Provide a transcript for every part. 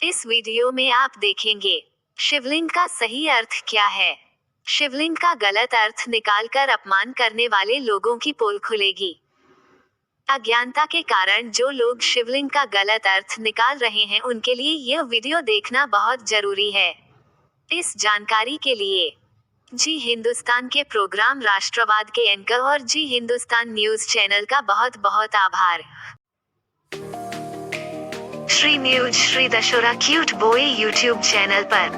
इस वीडियो में आप देखेंगे शिवलिंग का सही अर्थ क्या है। शिवलिंग का गलत अर्थ निकालकर अपमान करने वाले लोगों की पोल खुलेगी। अज्ञानता के कारण जो लोग शिवलिंग का गलत अर्थ निकाल रहे हैं उनके लिए यह वीडियो देखना बहुत जरूरी है। इस जानकारी के लिए जी हिंदुस्तान के प्रोग्राम राष्ट्रवाद के एंकर और जी हिंदुस्तान न्यूज चैनल का बहुत बहुत आभार। Shri news Shri Dashora cute boy YouTube channel पर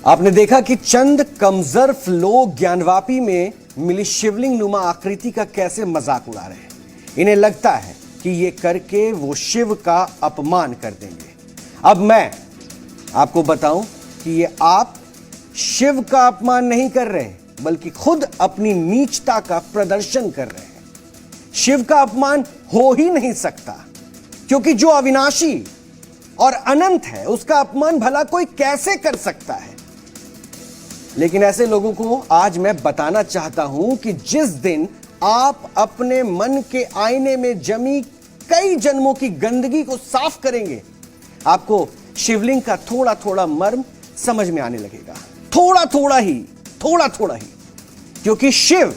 आपने देखा कि चंद कमजर्फ लोग ज्ञानवापी में मिली शिवलिंग नुमा आकृति का कैसे मजाक उड़ा रहे हैं। इन्हें लगता है कि ये करके वो शिव का अपमान कर देंगे। अब मैं आपको बताऊं कि ये आप शिव का अपमान नहीं कर रहे बल्कि खुद अपनी नीचता का प्रदर्शन कर रहे हैं। शिव का अपमान हो ही नहीं सकता क्योंकि जो अविनाशी और अनंत है उसका अपमान भला कोई कैसे कर सकता है। लेकिन ऐसे लोगों को आज मैं बताना चाहता हूं कि जिस दिन आप अपने मन के आईने में जमी कई जन्मों की गंदगी को साफ करेंगे, आपको शिवलिंग का थोड़ा थोड़ा मर्म समझ में आने लगेगा। थोड़ा थोड़ा ही, क्योंकि शिव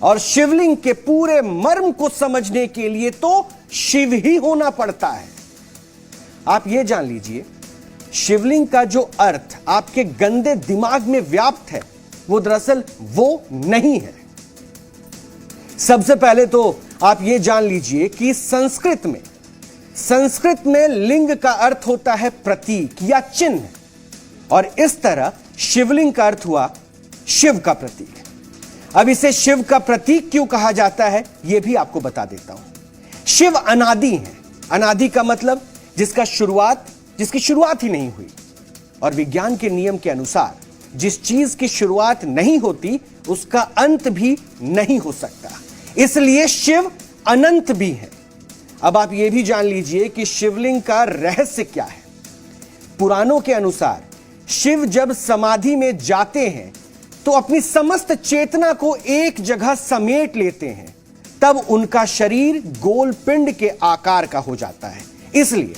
और शिवलिंग के पूरे मर्म को समझने के लिए तो शिव ही होना पड़ता है। आप यह जान लीजिए, शिवलिंग का जो अर्थ आपके गंदे दिमाग में व्याप्त है वो दरअसल वो नहीं है। सबसे पहले तो आप यह जान लीजिए कि संस्कृत में लिंग का अर्थ होता है प्रतीक या चिन्ह, और इस तरह शिवलिंग का अर्थ हुआ शिव का प्रतीक। अब इसे शिव का प्रतीक क्यों कहा जाता है यह भी आपको बता देता हूं। शिव अनादि है। अनादि का मतलब जिसकी शुरुआत ही नहीं हुई, और विज्ञान के नियम के अनुसार जिस चीज की शुरुआत नहीं होती उसका अंत भी नहीं हो सकता, इसलिए शिव अनंत भी है। अब आप यह भी जान लीजिए कि शिवलिंग का रहस्य क्या है। पुराणों के अनुसार शिव जब समाधि में जाते हैं तो अपनी समस्त चेतना को एक जगह समेट लेते हैं, तब उनका शरीर गोल पिंड के आकार का हो जाता है। इसलिए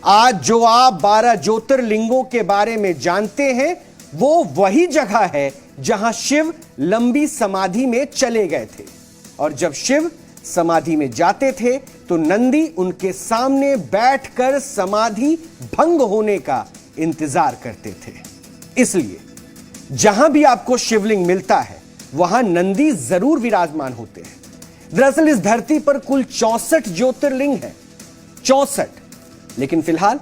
आज जो आप 12 ज्योतिर्लिंगों के बारे में जानते हैं वो वही जगह है जहां शिव लंबी समाधि में चले गए थे, और जब शिव समाधि में जाते थे तो नंदी उनके सामने बैठकर समाधि भंग होने का इंतजार करते थे। इसलिए जहां भी आपको शिवलिंग मिलता है वहां नंदी जरूर विराजमान होते हैं। दरअसल इस धरती पर कुल 64 ज्योतिर्लिंग है, 64, लेकिन फिलहाल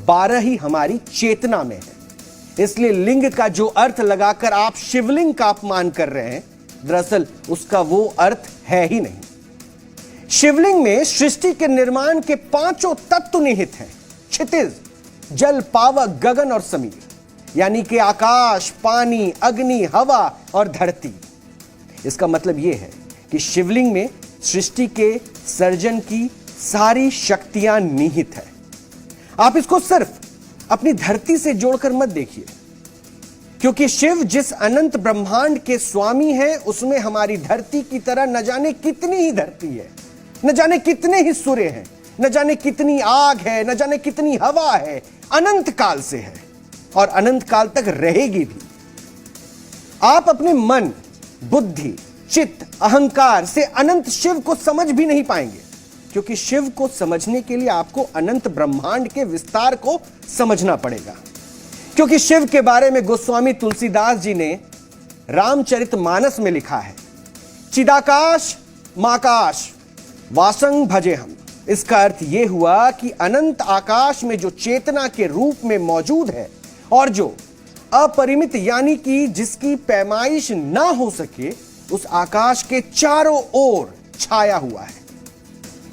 12 ही हमारी चेतना में है। इसलिए लिंग का जो अर्थ लगाकर आप शिवलिंग का अपमान कर रहे हैं, दरअसल उसका वो अर्थ है ही नहीं। शिवलिंग में सृष्टि के निर्माण के 5 तत्व निहित हैं: क्षितिज, जल, पावक, गगन और समीर, यानी कि आकाश, पानी, अग्नि, हवा और धरती। इसका मतलब यह है कि शिवलिंग में सृष्टि के सर्जन की सारी शक्तियां निहित है। आप इसको सिर्फ अपनी धरती से जोड़कर मत देखिए, क्योंकि शिव जिस अनंत ब्रह्मांड के स्वामी हैं उसमें हमारी धरती की तरह न जाने कितनी ही धरती है, न जाने कितने ही सूर्य हैं, न जाने कितनी आग है, न जाने कितनी हवा है, अनंत काल से है और अनंत काल तक रहेगी भी। आप अपने मन, बुद्धि, चित्त, अहंकार से अनंत शिव को समझ भी नहीं पाएंगे, क्योंकि शिव को समझने के लिए आपको अनंत ब्रह्मांड के विस्तार को समझना पड़ेगा। क्योंकि शिव के बारे में गोस्वामी तुलसीदास जी ने रामचरितमानस में लिखा है, चिदाकाश माकाश वासंग भजे हम। इसका अर्थ यह हुआ कि अनंत आकाश में जो चेतना के रूप में मौजूद है और जो अपरिमित यानी कि जिसकी पैमाइश ना हो सके, उस आकाश के चारों ओर छाया हुआ है,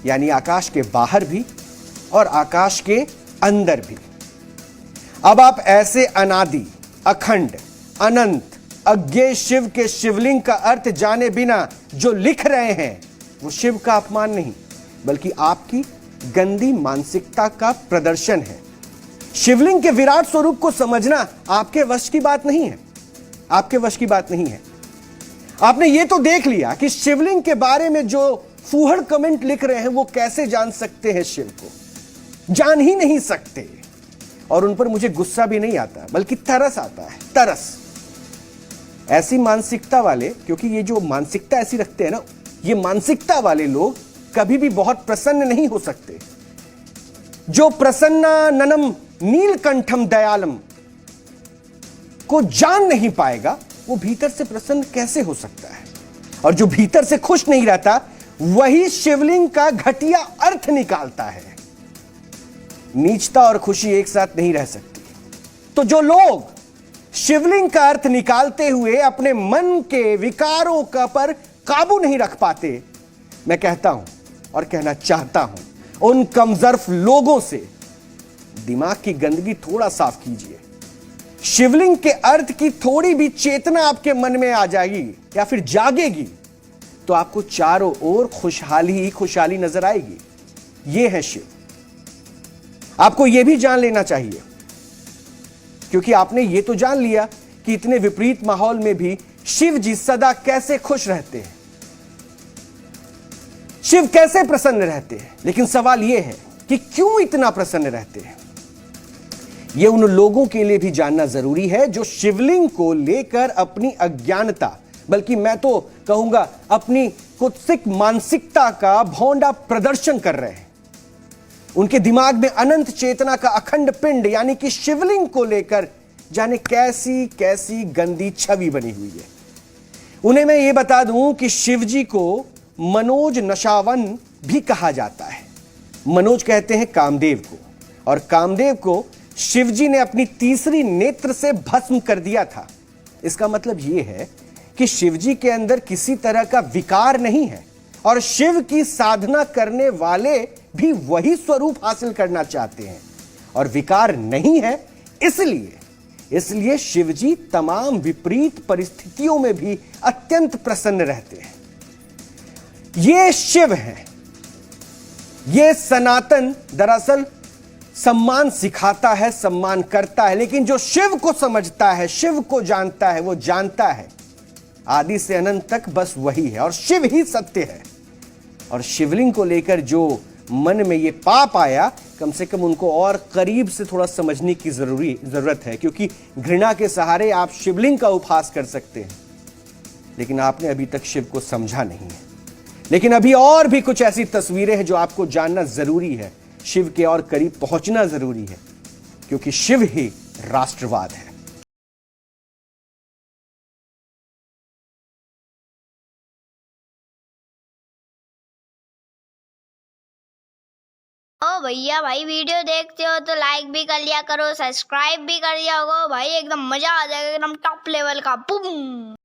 यानी आकाश के बाहर भी और आकाश के अंदर भी। अब आप ऐसे अनादि, अखंड, अनंत, अज्ञेय शिव के शिवलिंग का अर्थ जाने बिना जो लिख रहे हैं वो शिव का अपमान नहीं बल्कि आपकी गंदी मानसिकता का प्रदर्शन है। शिवलिंग के विराट स्वरूप को समझना आपके वश की बात नहीं है। आपने ये तो देख लिया कि शिवलिंग के बारे में जो फूहड़ कमेंट लिख रहे हैं वो कैसे जान सकते हैं शिव को। जान ही नहीं सकते। और उन पर मुझे गुस्सा भी नहीं आता, बल्कि तरस आता है, तरस। ऐसी मानसिकता वाले, क्योंकि ये जो मानसिकता ऐसी रखते हैं ना, ये मानसिकता वाले लोग कभी भी बहुत प्रसन्न नहीं हो सकते। जो प्रसन्ना ननम नीलकंठम दयालम को जान नहीं पाएगा, वो भीतर से प्रसन्न कैसे हो सकता है? और जो भीतर से खुश नहीं रहता, वही शिवलिंग का घटिया अर्थ निकालता है। नीचता और खुशी एक साथ नहीं रह सकती। तो जो लोग शिवलिंग का अर्थ निकालते हुए अपने मन के विकारों का पर काबू नहीं रख पाते, मैं कहता हूं और कहना चाहता हूं, उन कमजोर लोगों से दिमाग की गंदगी थोड़ा साफ कीजिए। शिवलिंग के अर्थ की थोड़ी भी चेतना आपके मन में आ जाएगी या फिर जागेगी, तो आपको चारों ओर खुशहाली ही खुशहाली नजर आएगी। यह है शिव। आपको यह भी जान लेना चाहिए, क्योंकि आपने यह तो जान लिया कि इतने विपरीत माहौल में भी शिव जी सदा कैसे खुश रहते हैं, शिव कैसे प्रसन्न रहते हैं। लेकिन सवाल यह है कि क्यों इतना प्रसन्न रहते हैं। यह उन लोगों के लिए भी जानना जरूरी है जो शिवलिंग को लेकर अपनी अज्ञानता, बल्कि मैं तो कहूंगा अपनी कुत्सित मानसिकता का भौंडा प्रदर्शन कर रहे हैं। उनके दिमाग में अनंत चेतना का अखंड पिंड यानी कि शिवलिंग को लेकर जाने कैसी कैसी गंदी छवि बनी हुई है। उन्हें मैं यह बता दूं कि शिवजी को मनोज नशावन भी कहा जाता है। मनोज कहते हैं कामदेव को, और कामदेव को शिवजी ने अपनी तीसरी नेत्र से भस्म कर दिया था। इसका मतलब यह है कि शिवजी के अंदर किसी तरह का विकार नहीं है, और शिव की साधना करने वाले भी वही स्वरूप हासिल करना चाहते हैं, और विकार नहीं है। इसलिए शिवजी तमाम विपरीत परिस्थितियों में भी अत्यंत प्रसन्न रहते हैं। ये शिव है, ये सनातन दरअसल सम्मान सिखाता है, सम्मान करता है। लेकिन जो शिव को समझता है, शिव को जानता है, वो जानता है आदि से अनंत तक बस वही है, और शिव ही सत्य है। और शिवलिंग को लेकर जो मन में ये पाप आया, कम से कम उनको और करीब से थोड़ा समझने की जरूरत है, क्योंकि घृणा के सहारे आप शिवलिंग का उपहास कर सकते हैं, लेकिन आपने अभी तक शिव को समझा नहीं है। लेकिन अभी और भी कुछ ऐसी तस्वीरें हैं जो आपको जानना जरूरी है। शिव के और करीब पहुंचना जरूरी है, क्योंकि शिव ही राष्ट्रवाद है। ओ भैया भाई वीडियो देखते हो तो लाइक भी कर लिया करो, सब्सक्राइब भी कर लिया करो भाई, एकदम मजा आ जाएगा, एकदम टॉप लेवल का। बूम।